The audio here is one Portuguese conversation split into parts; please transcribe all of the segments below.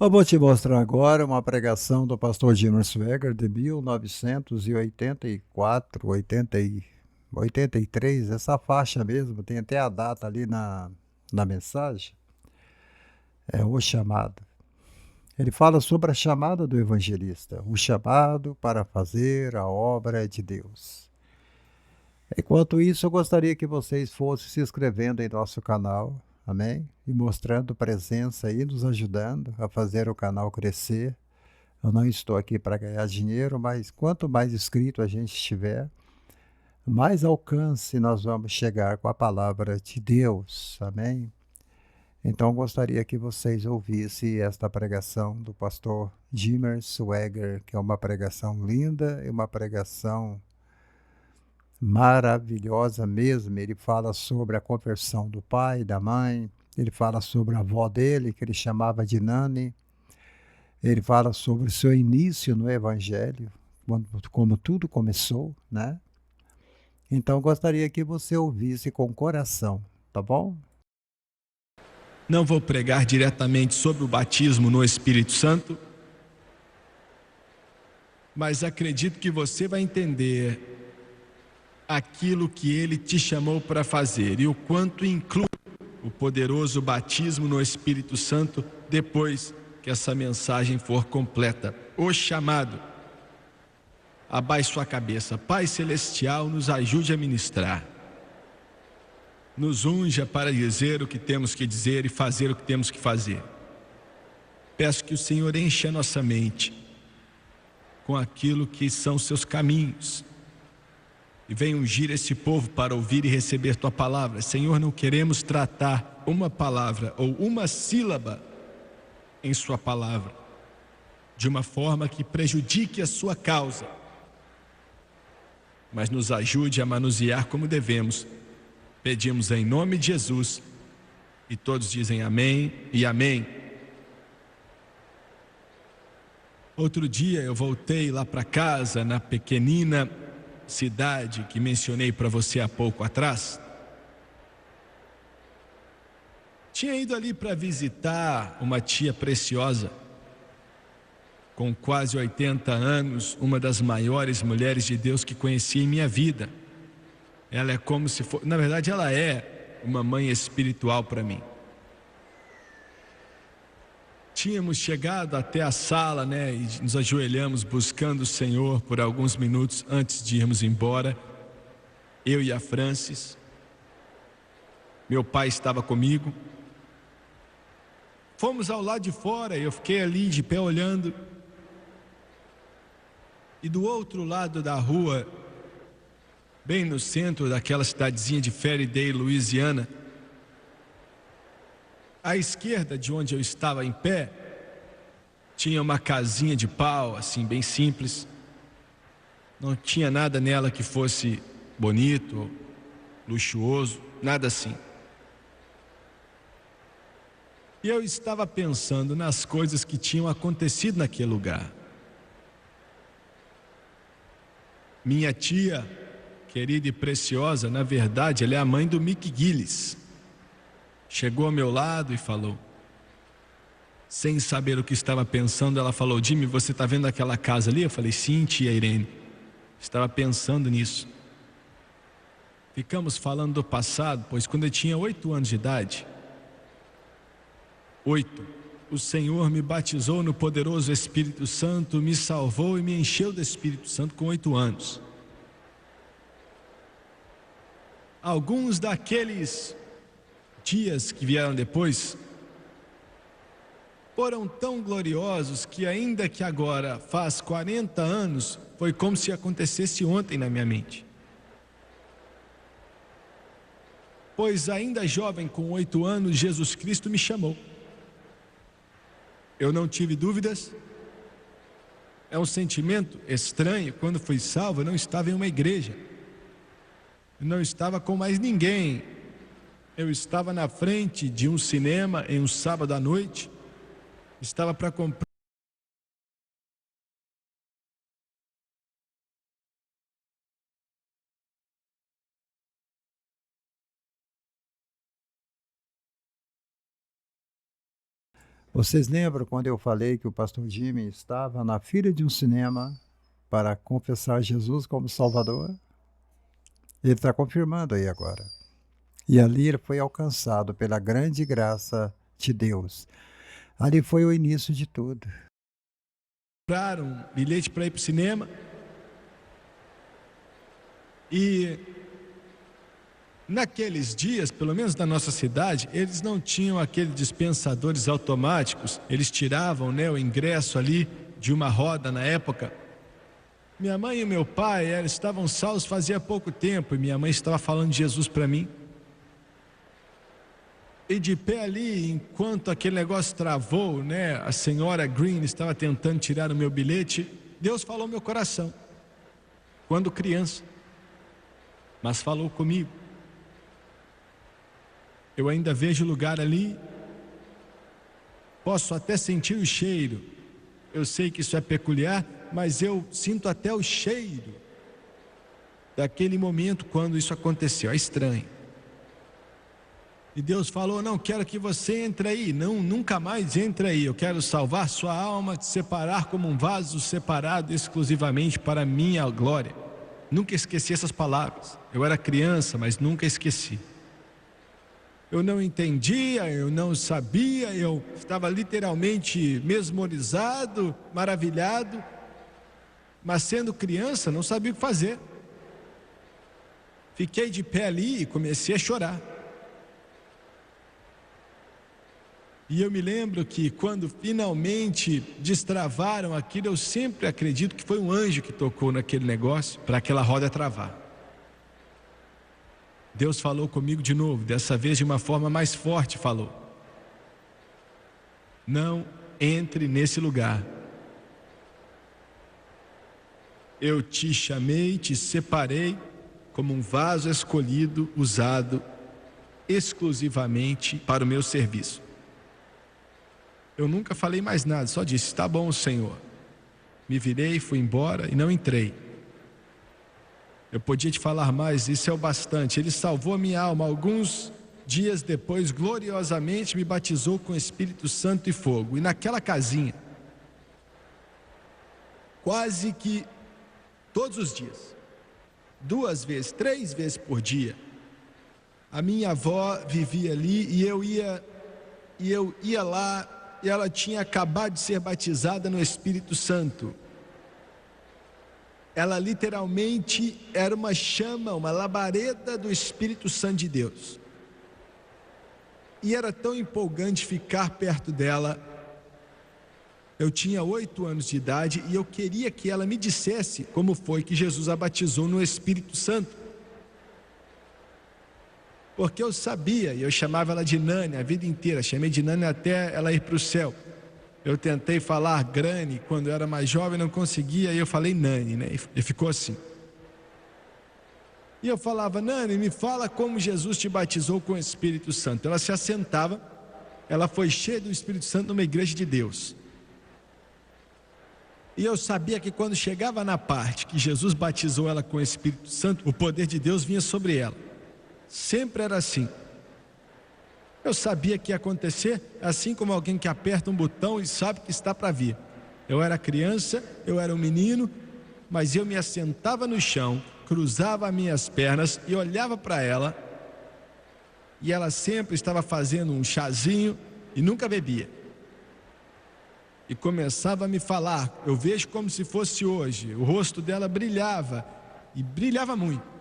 Eu vou te mostrar agora uma pregação do pastor Jim Swagger de 1984, 83, essa faixa mesmo, tem até a data ali na mensagem, é o chamado. Ele fala sobre a chamada do evangelista, o chamado para fazer a obra de Deus. Enquanto isso, eu gostaria que vocês fossem se inscrevendo em nosso canal, amém? E mostrando presença e nos ajudando a fazer o canal crescer. Eu não estou aqui para ganhar dinheiro, mas quanto mais inscrito a gente tiver, mais alcance nós vamos chegar com a palavra de Deus, amém? Então gostaria que vocês ouvissem esta pregação do pastor Jimmer Swagger, que é uma pregação linda e uma pregação maravilhosa mesmo. Ele fala sobre a conversão do pai, da mãe, ele fala sobre a avó dele, que ele chamava de Nani. Ele fala sobre o seu início no Evangelho, como tudo começou, né? Então gostaria que você ouvisse com o coração, tá bom? Não vou pregar diretamente sobre o batismo no Espírito Santo, mas acredito que você vai entender aquilo que ele te chamou para fazer e o quanto inclui o poderoso batismo no Espírito Santo depois que essa mensagem for completa. O chamado. Abaixe sua cabeça. Pai Celestial, nos ajude a ministrar. Nos unja para dizer o que temos que dizer e fazer o que temos que fazer. Peço que o Senhor encha a nossa mente com aquilo que são seus caminhos e venha ungir esse povo para ouvir e receber tua palavra. Senhor, não queremos tratar uma palavra ou uma sílaba em sua palavra de uma forma que prejudique a sua causa, mas nos ajude a manusear como devemos. Pedimos em nome de Jesus e todos dizem amém e amém. Outro dia eu voltei lá para casa, na pequenina cidade que mencionei para você há pouco atrás. Tinha ido ali para visitar uma tia preciosa, com quase 80 anos, uma das maiores mulheres de Deus que conheci em minha vida. Ela é como se fosse, na verdade ela é uma mãe espiritual para mim. Tínhamos chegado até a sala, né, e nos ajoelhamos buscando o Senhor por alguns minutos antes de irmos embora. Eu e a Francis. Meu pai estava comigo. Fomos ao lado de fora e eu fiquei ali de pé olhando. E do outro lado da rua, bem no centro daquela cidadezinha de Ferrydale, Louisiana, à esquerda de onde eu estava em pé, tinha uma casinha de pau, assim, bem simples. Não tinha nada nela que fosse bonito, luxuoso, nada assim. E eu estava pensando nas coisas que tinham acontecido naquele lugar. Minha tia, querida e preciosa, na verdade, ela é a mãe do Mick Gillis. Chegou ao meu lado e falou, sem saber o que estava pensando, ela falou, Jimmy, você está vendo aquela casa ali? Eu falei, sim, tia Irene. Estava pensando nisso. Ficamos falando do passado, pois quando eu tinha 8 anos de idade, 8, o Senhor me batizou no poderoso Espírito Santo, me salvou e me encheu do Espírito Santo com 8 anos. Alguns daqueles dias que vieram depois foram tão gloriosos que ainda que agora faz 40 anos, foi como se acontecesse ontem na minha mente. Pois ainda jovem, com 8 anos, Jesus Cristo me chamou. Eu não tive dúvidas. É um sentimento estranho. Quando fui salvo, eu não estava em uma igreja. Eu não estava com mais ninguém. Eu estava na frente de um cinema em um sábado à noite. Estava para comprar Vocês lembram quando eu falei que o pastor Jimmy estava na fila de um cinema para confessar Jesus como Salvador? Ele está confirmando aí agora. E ali ele foi alcançado pela grande graça de Deus. Ali foi o início de tudo. Compraram um bilhete para ir para o cinema e naqueles dias, pelo menos na nossa cidade, eles não tinham aqueles dispensadores automáticos. Eles tiravam, né, o ingresso ali de uma roda na época. Minha mãe e meu pai estavam salvos fazia pouco tempo e minha mãe estava falando de Jesus para mim. E de pé ali, enquanto aquele negócio travou, né, a senhora Green estava tentando tirar o meu bilhete, Deus falou no meu coração, quando criança, mas falou comigo. Eu ainda vejo o lugar ali, posso até sentir o cheiro. Eu sei que isso é peculiar, mas eu sinto até o cheiro daquele momento quando isso aconteceu. É estranho. E Deus falou: não quero que você entre aí, não, nunca mais entre aí. Eu quero salvar sua alma, te separar como um vaso separado exclusivamente para a minha glória. Nunca esqueci essas palavras. Eu era criança, mas nunca esqueci. Eu não entendia, eu não sabia, eu estava literalmente mesmerizado, maravilhado, mas sendo criança não sabia o que fazer. Fiquei de pé ali e comecei a chorar. E eu me lembro que quando finalmente destravaram aquilo, eu sempre acredito que foi um anjo que tocou naquele negócio para aquela roda travar. Deus falou comigo de novo, dessa vez de uma forma mais forte falou: não entre nesse lugar. Eu te chamei, te separei como um vaso escolhido, usado exclusivamente para o meu serviço. Eu nunca falei mais nada, só disse: está bom, Senhor. Me virei, fui embora e não entrei. Eu podia te falar mais, isso é o bastante. Ele salvou a minha alma. Alguns dias depois, gloriosamente me batizou com Espírito Santo e fogo. E naquela casinha, quase que todos os dias, 2 vezes, 3 vezes por dia, a minha avó vivia ali e eu ia lá, e ela tinha acabado de ser batizada no Espírito Santo. Ela literalmente era uma chama, uma labareda do Espírito Santo de Deus. E era tão empolgante ficar perto dela. Eu tinha 8 anos de idade e eu queria que ela me dissesse como foi que Jesus a batizou no Espírito Santo. Porque eu sabia, e eu chamava ela de Nani a vida inteira, chamei de Nani até ela ir para o céu. Eu tentei falar Grani quando eu era mais jovem, não conseguia, e eu falei Nani, né? E ficou assim. E eu falava: Nani, me fala como Jesus te batizou com o Espírito Santo. Ela se assentava, ela foi cheia do Espírito Santo numa igreja de Deus. E eu sabia que quando chegava na parte que Jesus batizou ela com o Espírito Santo, o poder de Deus vinha sobre ela. Sempre era assim. Eu sabia que ia acontecer, assim como alguém que aperta um botão e sabe que está para vir. Eu era criança, eu era um menino, mas eu me assentava no chão, cruzava as minhas pernas e olhava para ela, e ela sempre estava fazendo um chazinho e nunca bebia. E começava a me falar, eu vejo como se fosse hoje, o rosto dela brilhava, e brilhava muito.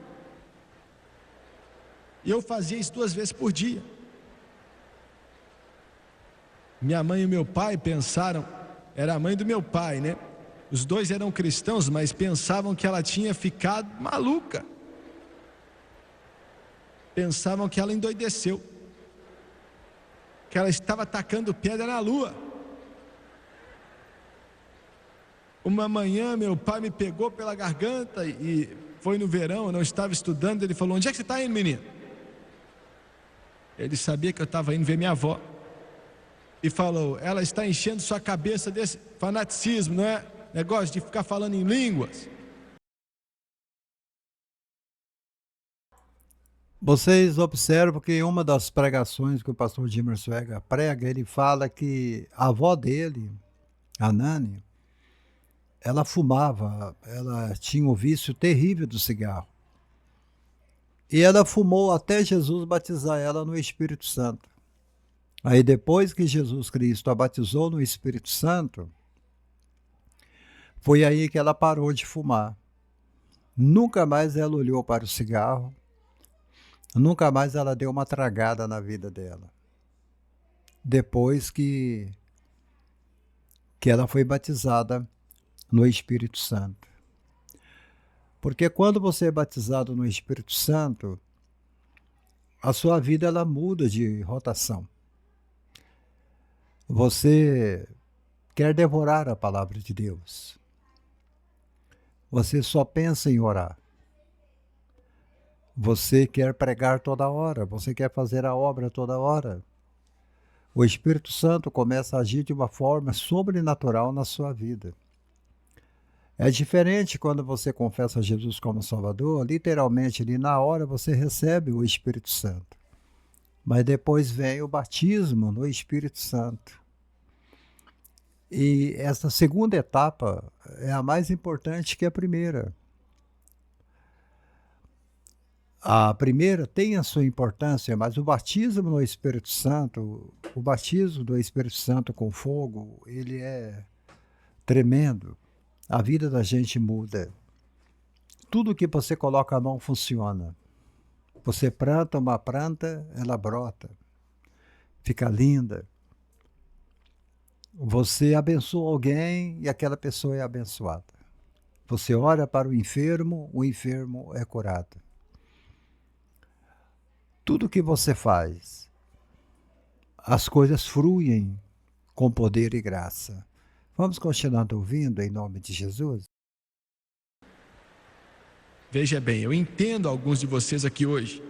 E eu fazia isso 2 vezes por dia. Minha mãe e meu pai pensaram, era a mãe do meu pai, né? Os dois eram cristãos, mas pensavam que ela tinha ficado maluca. Pensavam que ela endoideceu, que ela estava tacando pedra na lua. Uma manhã meu pai me pegou pela garganta e foi no verão, eu não estava estudando, ele falou: onde é que você está indo, menino? Ele sabia que eu estava indo ver minha avó. E falou: ela está enchendo sua cabeça desse fanaticismo, não é? Negócio de ficar falando em línguas. Vocês observam que em uma das pregações que o pastor Jimmer Swaggart prega, ele fala que a avó dele, a Nani, ela fumava, ela tinha um vício terrível do cigarro. E ela fumou até Jesus batizar ela no Espírito Santo. Aí depois que Jesus Cristo a batizou no Espírito Santo, foi aí que ela parou de fumar. Nunca mais ela olhou para o cigarro, nunca mais ela deu uma tragada na vida dela. Depois que ela foi batizada no Espírito Santo. Porque quando você é batizado no Espírito Santo, a sua vida ela muda de rotação. Você quer devorar a palavra de Deus. Você só pensa em orar. Você quer pregar toda hora, você quer fazer a obra toda hora. O Espírito Santo começa a agir de uma forma sobrenatural na sua vida. É diferente quando você confessa Jesus como Salvador, literalmente ali na hora você recebe o Espírito Santo. Mas depois vem o batismo no Espírito Santo. E essa segunda etapa é a mais importante que a primeira. A primeira tem a sua importância, mas o batismo no Espírito Santo, o batismo do Espírito Santo com fogo, ele é tremendo. A vida da gente muda. Tudo que você coloca a mão funciona. Você planta uma planta, ela brota. Fica linda. Você abençoa alguém e aquela pessoa é abençoada. Você ora para o enfermo é curado. Tudo que você faz, as coisas fluem com poder e graça. Vamos continuar ouvindo em nome de Jesus? Veja bem, eu entendo alguns de vocês aqui hoje.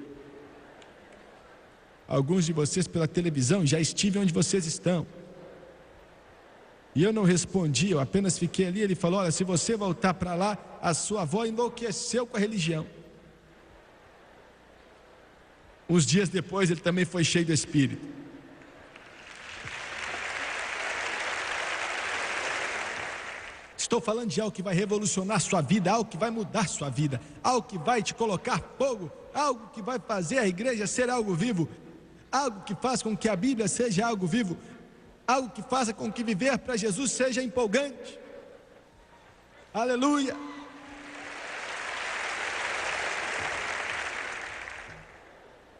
Alguns de vocês pela televisão já estive onde vocês estão. E eu não respondi, eu apenas fiquei ali. Ele falou: olha, se você voltar para lá, a sua avó enlouqueceu com a religião. Uns dias depois ele também foi cheio do Espírito. Estou falando de algo que vai revolucionar sua vida, algo que vai mudar sua vida, algo que vai te colocar fogo, algo que vai fazer a igreja ser algo vivo, algo que faz com que a Bíblia seja algo vivo, algo que faça com que viver para Jesus seja empolgante. Aleluia!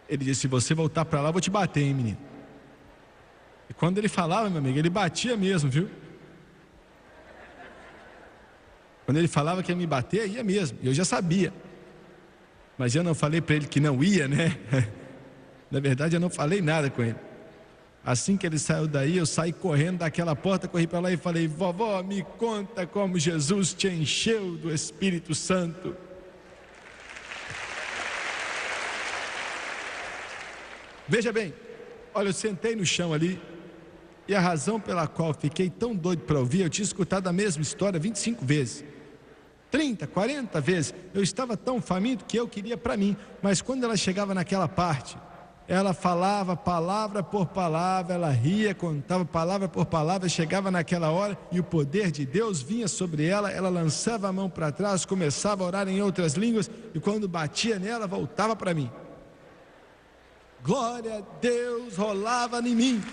Ele disse: se você voltar para lá, eu vou te bater, hein, menino? E quando ele falava, meu amigo, ele batia mesmo, viu? Quando ele falava que ia me bater, ia mesmo. Eu já sabia. Mas eu não falei para ele que não ia, né? Na verdade, eu não falei nada com ele. Assim que ele saiu daí, eu saí correndo daquela porta, corri para lá e falei: vovó, me conta como Jesus te encheu do Espírito Santo. Veja bem, olha, eu sentei no chão ali, e a razão pela qual fiquei tão doido para ouvir, eu tinha escutado a mesma história 25 vezes, 30, 40 vezes. Eu estava tão faminto que eu queria para mim, mas quando ela chegava naquela parte, ela falava palavra por palavra, ela ria, contava palavra por palavra, chegava naquela hora e o poder de Deus vinha sobre ela, ela lançava a mão para trás, começava a orar em outras línguas, e quando batia nela, voltava para mim. Glória a Deus rolava em mim.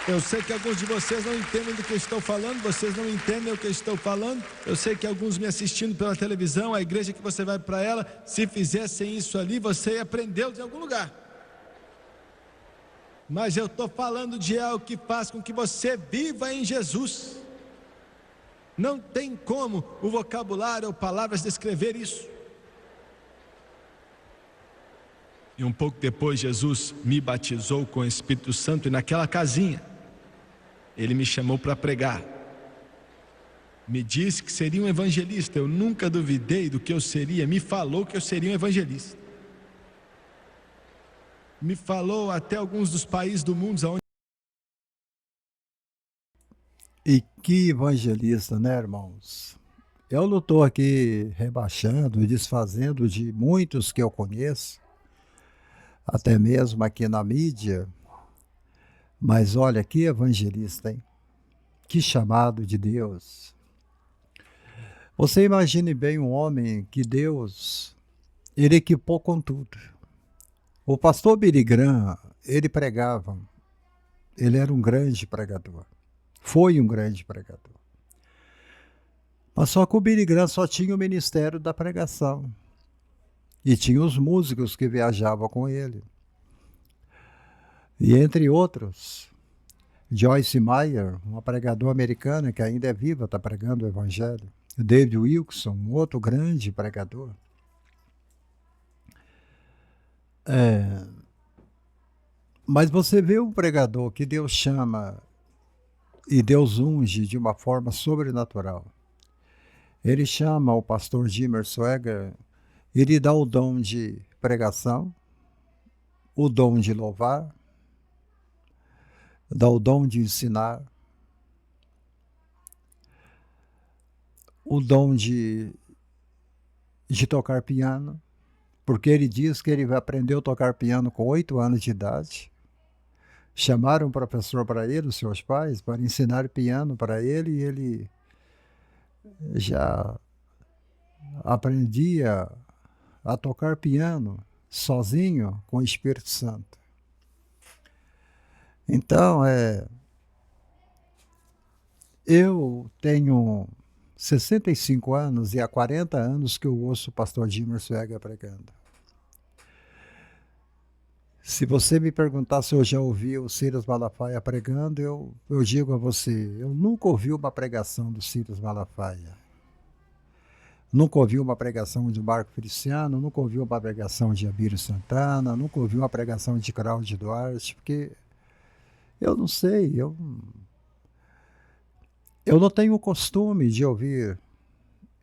Eu sei que alguns de vocês não entendem do que eu estou falando, vocês não entendem o que eu estou falando. Eu sei que alguns me assistindo pela televisão, a igreja que você vai para ela, se fizessem isso ali, você aprendeu de algum lugar. Mas eu estou falando de algo que faz com que você viva em Jesus. Não tem como o vocabulário ou palavras descrever isso. E um pouco depois Jesus me batizou com o Espírito Santo, e naquela casinha Ele me chamou para pregar. Me disse que seria um evangelista. Eu nunca duvidei do que eu seria. Me falou que eu seria um evangelista. Me falou até alguns dos países do mundo onde... E que evangelista, né, irmãos? Eu não estou aqui rebaixando e desfazendo de muitos que eu conheço, até mesmo aqui na mídia. Mas olha, que evangelista, hein? Que chamado de Deus. Você imagine bem um homem que Deus, ele equipou com tudo. O pastor Billy Graham, ele pregava, ele era um grande pregador. Foi um grande pregador. Mas só que o Billy Graham só tinha o ministério da pregação. E tinha os músicos que viajavam com ele. E entre outros, Joyce Meyer, uma pregadora americana que ainda é viva, está pregando o evangelho. David Wilkerson, um outro grande pregador. Mas você vê um pregador que Deus chama e Deus unge de uma forma sobrenatural. Ele chama o pastor Jimmer Swaggart, ele dá o dom de pregação, o dom de louvar, dá o dom de ensinar, o dom de tocar piano, porque ele diz que ele aprendeu a tocar piano com 8 anos de idade. Chamaram um professor para ele, os seus pais, para ensinar piano para ele, e ele já aprendia a tocar piano sozinho com o Espírito Santo. Então, eu tenho 65 anos e há 40 anos que eu ouço o pastor Jimmer Swaggart pregando. Se você me perguntar se eu já ouvi o Silas Malafaia pregando, eu digo a você, eu nunca ouvi uma pregação do Silas Malafaia. Nunca ouvi uma pregação de Marco Feliciano, nunca ouvi uma pregação de Abílio Santana, nunca ouvi uma pregação de Cláudio Duarte, porque eu não sei, eu não tenho o costume de ouvir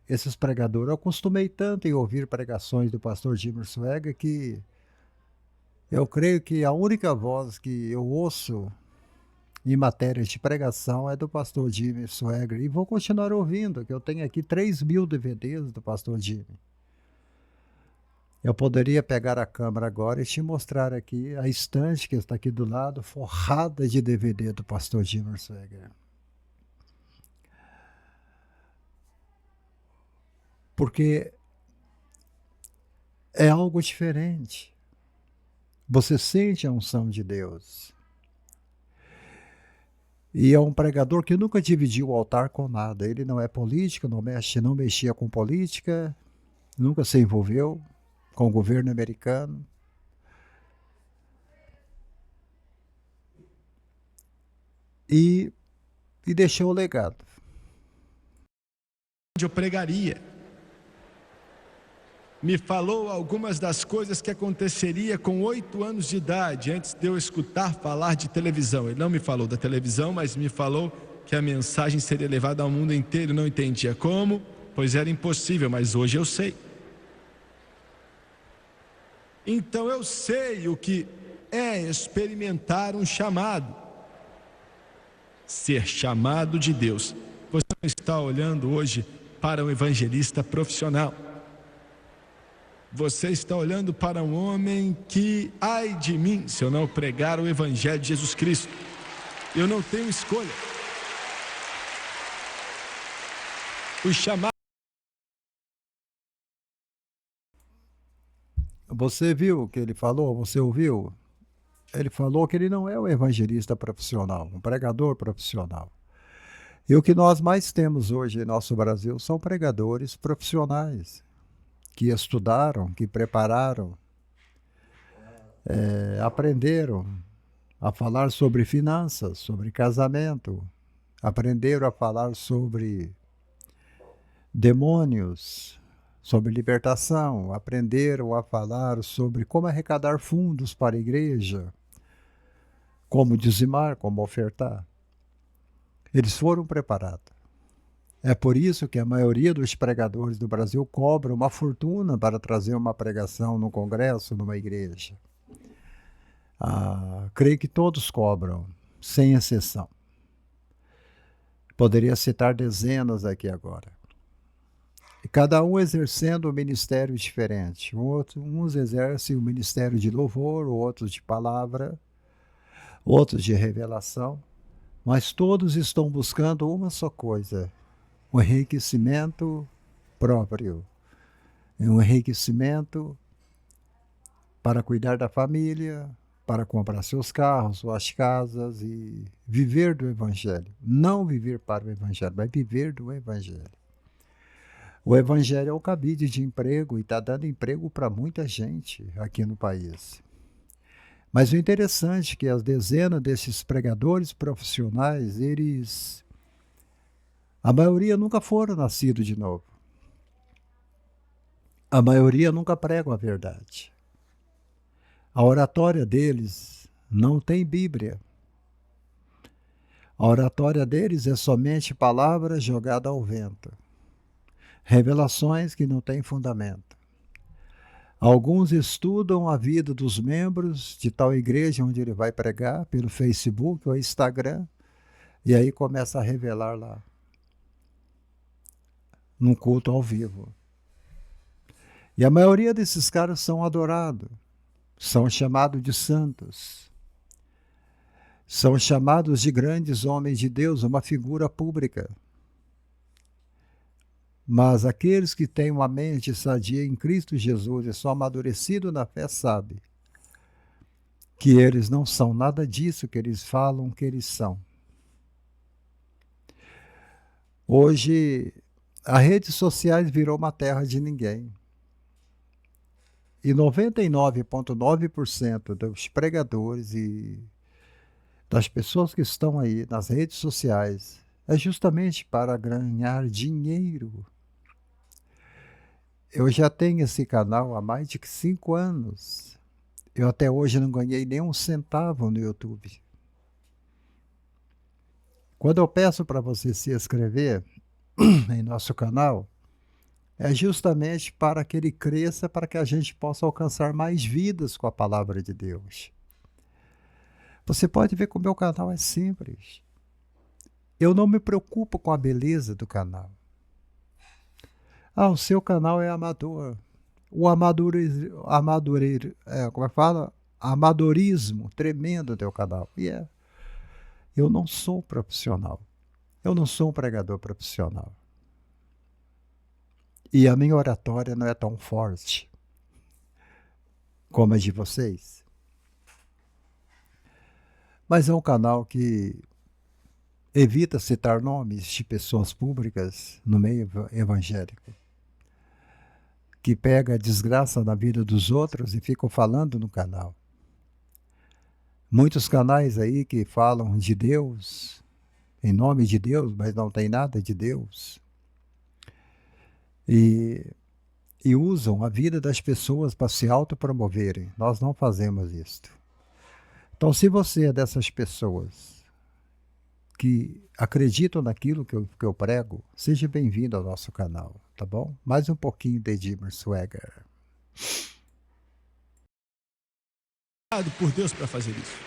esses pregadores. Eu acostumei tanto em ouvir pregações do pastor Jimmer Swaggart que eu creio que a única voz que eu ouço em matéria de pregação é do pastor Jimmer Swaggart. E vou continuar ouvindo, que eu tenho aqui 3.000 DVDs do pastor Jimmer. Eu poderia pegar a câmera agora e te mostrar aqui a estante que está aqui do lado, forrada de DVD do pastor Jimmer Swaggart. Porque é algo diferente. Você sente a unção de Deus. E é um pregador que nunca dividiu o altar com nada. Ele não é político, não mexia com política, nunca se envolveu com o governo americano. E deixou o legado. Eu pregaria. Me falou algumas das coisas que aconteceria com 8 anos de idade, antes de eu escutar falar de televisão. Ele não me falou da televisão, mas me falou que a mensagem seria levada ao mundo inteiro. Não entendia como, pois era impossível, mas hoje eu sei. Então eu sei o que é experimentar um chamado. Ser chamado de Deus. Você não está olhando hoje para um evangelista profissional. Você está olhando para um homem que, ai de mim, se eu não pregar o Evangelho de Jesus Cristo. Eu não tenho escolha. O chamado. Você viu o que ele falou? Você ouviu? Ele falou que ele não é um evangelista profissional, um pregador profissional. E o que nós mais temos hoje em nosso Brasil são pregadores profissionais, que estudaram, que prepararam, aprenderam a falar sobre finanças, sobre casamento, aprenderam a falar sobre demônios, sobre libertação, aprenderam a falar sobre como arrecadar fundos para a igreja, como dizimar, como ofertar. Eles foram preparados. É por isso que a maioria dos pregadores do Brasil cobra uma fortuna para trazer uma pregação no congresso, numa igreja. Creio que todos cobram, sem exceção. Poderia citar dezenas aqui agora. cada um exercendo um ministério diferente. Uns exercem o ministério de louvor, outros de palavra, outros de revelação, mas todos estão buscando uma só coisa: o enriquecimento próprio, um enriquecimento para cuidar da família, para comprar seus carros, suas casas e viver do Evangelho. Não viver para o Evangelho, mas viver do Evangelho. O Evangelho é o cabide de emprego e está dando emprego para muita gente aqui no país. Mas o interessante é que as dezenas desses pregadores profissionais, a maioria nunca foram nascidos de novo. A maioria nunca pregam a verdade. A oratória deles não tem Bíblia. A oratória deles é somente palavras jogadas ao vento. Revelações que não têm fundamento. Alguns estudam a vida dos membros de tal igreja onde ele vai pregar, pelo Facebook ou Instagram, e aí começa a revelar lá, num culto ao vivo. E a maioria desses caras são adorados, são chamados de santos, são chamados de grandes homens de Deus, uma figura pública. Mas aqueles que têm uma mente sadia em Cristo Jesus e são amadurecidos na fé sabem que eles não são nada disso que eles falam que eles são. Hoje, as redes sociais virou uma terra de ninguém. E 99,9% dos pregadores e das pessoas que estão aí nas redes sociais é justamente para ganhar dinheiro. Eu já tenho esse canal há mais de 5 anos. Eu até hoje não ganhei nem um centavo no YouTube. Quando eu peço para você se inscrever em nosso canal, é justamente para que ele cresça, para que a gente possa alcançar mais vidas com a palavra de Deus. Você pode ver que o meu canal é simples. Eu não me preocupo com a beleza do canal. O seu canal é amador. O amadorismo tremendo do teu canal. E eu não sou profissional. Eu não sou um pregador profissional. E a minha oratória não é tão forte como a de vocês. Mas é um canal que evita citar nomes de pessoas públicas no meio evangélico, que pega a desgraça na vida dos outros e ficam falando no canal. Muitos canais aí que falam de Deus, em nome de Deus, mas não tem nada de Deus. E usam a vida das pessoas para se autopromoverem. Nós não fazemos isto. Então, se você é dessas pessoas que acreditam naquilo que eu prego, seja bem-vindo ao nosso canal, tá bom? Mais um pouquinho de Edmar Swagger. Obrigado por Deus para fazer isso.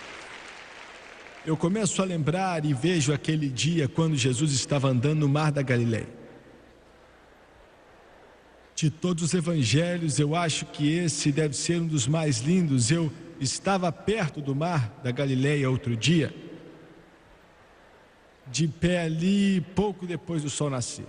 Eu começo a lembrar e vejo aquele dia quando Jesus estava andando no mar da Galileia. De todos os evangelhos, eu acho que esse deve ser um dos mais lindos. Eu estava perto do mar da Galileia outro dia, de pé ali, pouco depois do sol nascer.